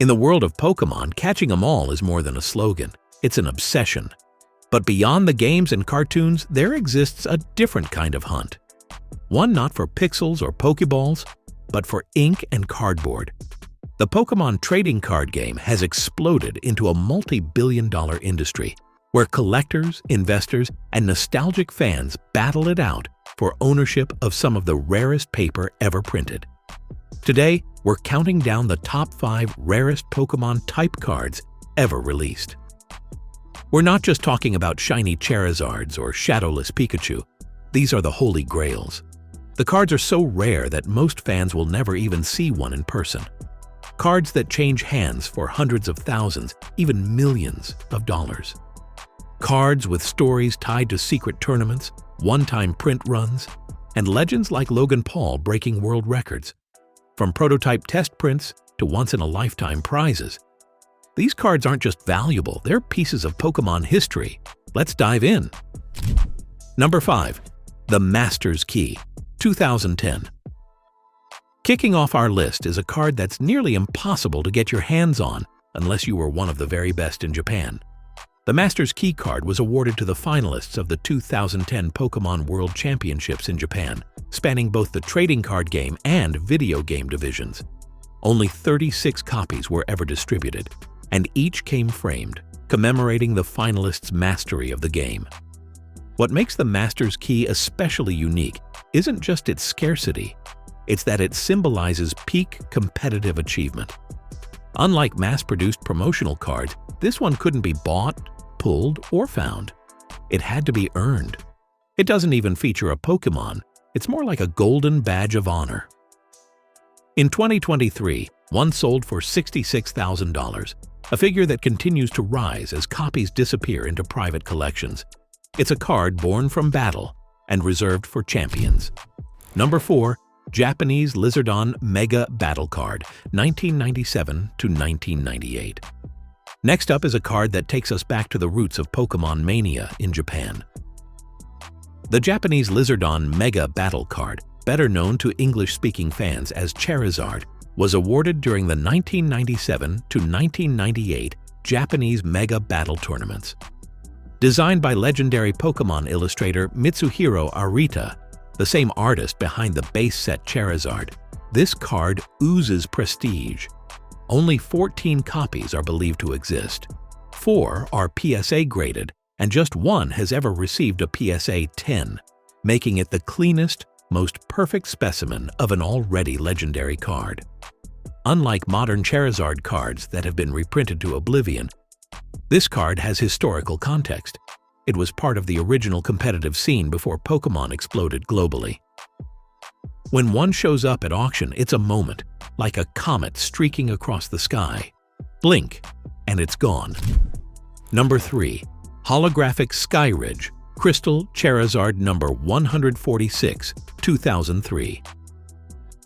In the world of Pokémon, catching 'em all is more than a slogan. It's an obsession. But beyond the games and cartoons, there exists a different kind of hunt. One not for pixels or Pokeballs, but for ink and cardboard. The Pokémon trading card game has exploded into a multi-billion-dollar industry where collectors, investors, and nostalgic fans battle it out for ownership of some of the rarest paper ever printed. Today, we're counting down the top 5 rarest Pokémon type cards ever released. We're not just talking about shiny Charizards or shadowless Pikachu. These are the holy grails. The cards are so rare that most fans will never even see one in person. Cards that change hands for hundreds of thousands, even millions of dollars. Cards with stories tied to secret tournaments, one-time print runs, and legends like Logan Paul breaking world records. From prototype test prints to once-in-a-lifetime prizes. These cards aren't just valuable, they're pieces of Pokémon history. Let's dive in. Number 5. The Master's Key, 2010. Kicking off our list is a card that's nearly impossible to get your hands on unless you were one of the very best in Japan. The Master's Key card was awarded to the finalists of the 2010 Pokémon World Championships in Japan, spanning both the trading card game and video game divisions. Only 36 copies were ever distributed, and each came framed, commemorating the finalists' mastery of the game. What makes the Master's Key especially unique isn't just its scarcity, it's that it symbolizes peak competitive achievement. Unlike mass-produced promotional cards, this one couldn't be bought, pulled, or found. It had to be earned. It doesn't even feature a Pokémon, it's more like a golden badge of honor. In 2023, one sold for $66,000, a figure that continues to rise as copies disappear into private collections. It's a card born from battle and reserved for champions. Number 4. Japanese Lizardon Mega Battle Card, 1997 to 1998. Next up is a card that takes us back to the roots of Pokémon mania in Japan. The Japanese Lizardon Mega Battle Card, better known to English-speaking fans as Charizard, was awarded during the 1997 to 1998 Japanese Mega Battle Tournaments. Designed by legendary Pokémon illustrator Mitsuhiro Arita, the same artist behind the base set Charizard, this card oozes prestige. Only 14 copies are believed to exist. 4 are PSA graded, and just 1 has ever received a PSA 10, making it the cleanest, most perfect specimen of an already legendary card. Unlike modern Charizard cards that have been reprinted to oblivion, this card has historical context. It was part of the original competitive scene before Pokémon exploded globally. When one shows up at auction, it's a moment, like a comet streaking across the sky. Blink, and it's gone. Number 3. Holographic Skyridge Crystal Charizard number 146, 2003.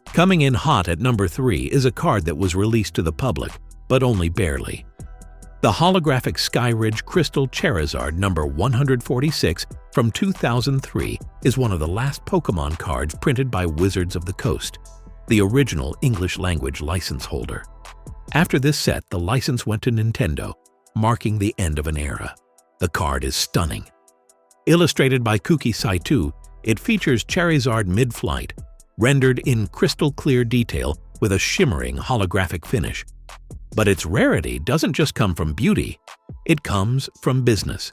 Coming in hot at number 3 is a card that was released to the public, but only barely. The holographic Skyridge Crystal Charizard number 146 from 2003 is one of the last Pokémon cards printed by Wizards of the Coast, the original English-language license holder. After this set, the license went to Nintendo, marking the end of an era. The card is stunning. Illustrated by Kuki Saito, it features Charizard mid-flight, rendered in crystal-clear detail with a shimmering holographic finish. But its rarity doesn't just come from beauty, it comes from business.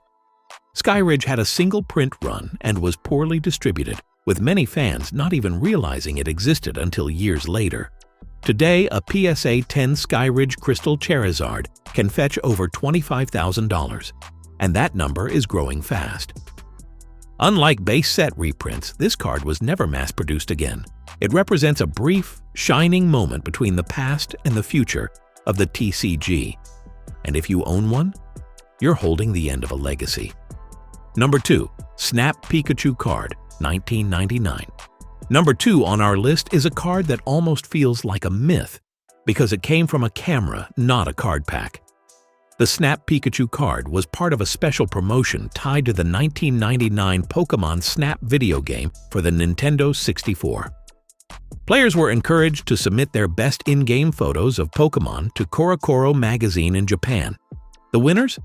Skyridge had a single print run and was poorly distributed, with many fans not even realizing it existed until years later. Today, a PSA 10 Skyridge Crystal Charizard can fetch over $25,000, and that number is growing fast. Unlike base set reprints, this card was never mass-produced again. It represents a brief, shining moment between the past and the future of the TCG. And if you own one, you're holding the end of a legacy. Number 2. Snap Pikachu Card, 1999. Number 2 on our list is a card that almost feels like a myth because it came from a camera, not a card pack. The Snap Pikachu card was part of a special promotion tied to the 1999 Pokémon Snap video game for the Nintendo 64. Players were encouraged to submit their best in-game photos of Pokémon to CoroCoro magazine in Japan. The winners?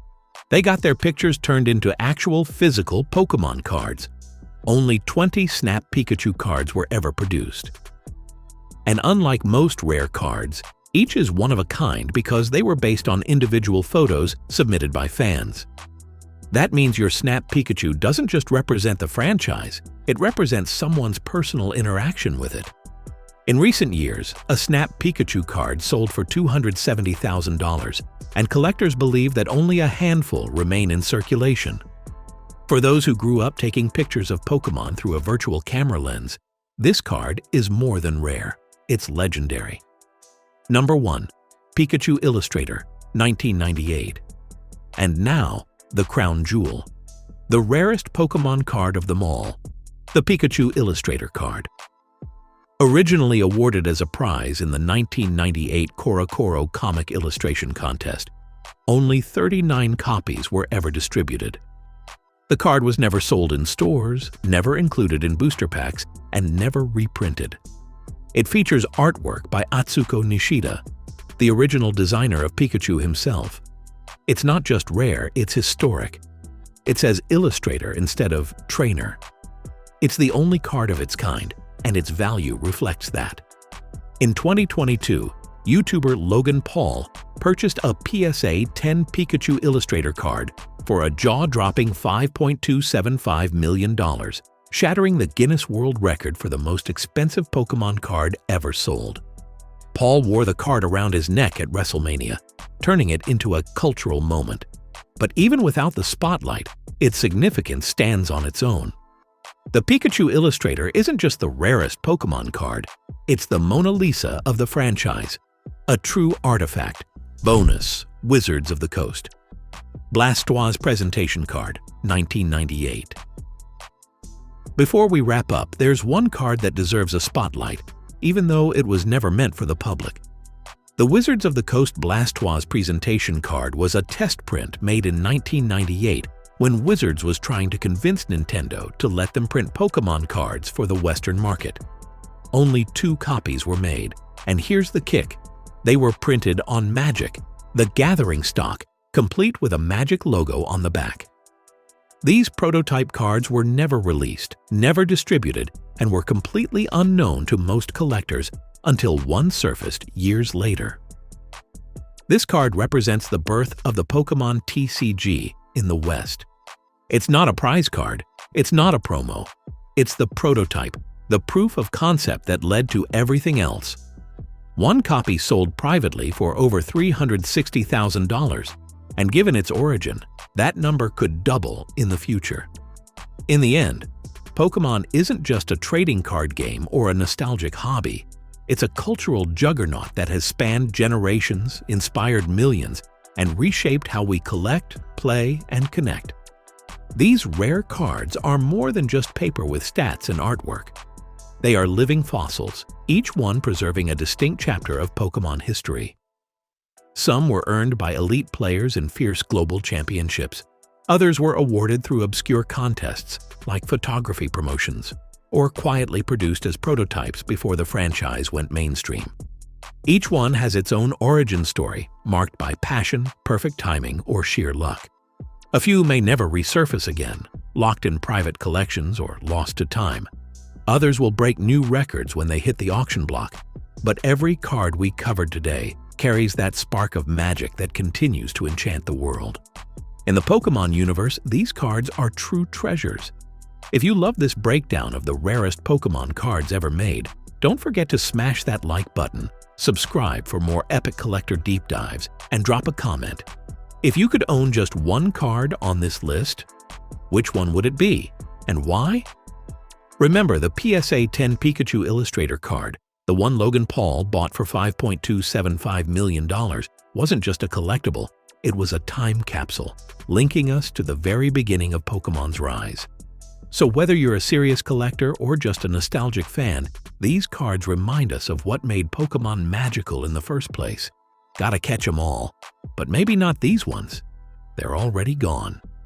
They got their pictures turned into actual physical Pokémon cards. Only 20 Snap Pikachu cards were ever produced. And unlike most rare cards, each is one of a kind because they were based on individual photos submitted by fans. That means your Snap Pikachu doesn't just represent the franchise, it represents someone's personal interaction with it. In recent years, a Snap Pikachu card sold for $270,000, and collectors believe that only a handful remain in circulation. For those who grew up taking pictures of Pokémon through a virtual camera lens, this card is more than rare, it's legendary. Number 1. Pikachu Illustrator, 1998. And now, the crown jewel, the rarest Pokémon card of them all, the Pikachu Illustrator card. Originally awarded as a prize in the 1998 CoroCoro Comic Illustration Contest, only 39 copies were ever distributed. The card was never sold in stores, never included in booster packs, and never reprinted. It features artwork by Atsuko Nishida, the original designer of Pikachu himself. It's not just rare, it's historic. It says Illustrator instead of Trainer. It's the only card of its kind, and its value reflects that. In 2022, YouTuber Logan Paul purchased a PSA 10 Pikachu Illustrator card for a jaw-dropping $5.275 million, shattering the Guinness World Record for the most expensive Pokémon card ever sold. Paul wore the card around his neck at WrestleMania, turning it into a cultural moment. But even without the spotlight, its significance stands on its own. The Pikachu Illustrator isn't just the rarest Pokémon card, it's the Mona Lisa of the franchise, a true artifact. Bonus: Wizards of the Coast. Blastoise Presentation Card, 1998. Before we wrap up, there's one card that deserves a spotlight, even though it was never meant for the public. The Wizards of the Coast Blastoise Presentation Card was a test print made in 1998 when Wizards was trying to convince Nintendo to let them print Pokémon cards for the Western market. Only 2 copies were made, and here's the kick. They were printed on Magic, the Gathering stock, complete with a Magic logo on the back. These prototype cards were never released, never distributed, and were completely unknown to most collectors until one surfaced years later. This card represents the birth of the Pokémon TCG in the West. It's not a prize card, it's not a promo, it's the prototype, the proof of concept that led to everything else. One copy sold privately for over $360,000, and given its origin, that number could double in the future. In the end, Pokémon isn't just a trading card game or a nostalgic hobby. It's a cultural juggernaut that has spanned generations, inspired millions, and reshaped how we collect, play, and connect. These rare cards are more than just paper with stats and artwork. They are living fossils, each one preserving a distinct chapter of Pokémon history. Some were earned by elite players in fierce global championships. Others were awarded through obscure contests, like photography promotions, or quietly produced as prototypes before the franchise went mainstream. Each one has its own origin story, marked by passion, perfect timing, or sheer luck. A few may never resurface again, locked in private collections or lost to time. Others will break new records when they hit the auction block. But every card we covered today carries that spark of magic that continues to enchant the world. In the Pokémon universe, these cards are true treasures. If you love this breakdown of the rarest Pokémon cards ever made, don't forget to smash that like button, subscribe for more epic collector deep dives, and drop a comment. If you could own just one card on this list, which one would it be, and why? Remember, the PSA 10 Pikachu Illustrator card, the one Logan Paul bought for $5.275 million, wasn't just a collectible, it was a time capsule, linking us to the very beginning of Pokémon's rise. So whether you're a serious collector or just a nostalgic fan, these cards remind us of what made Pokémon magical in the first place. Gotta catch 'em all. But maybe not these ones. They're already gone.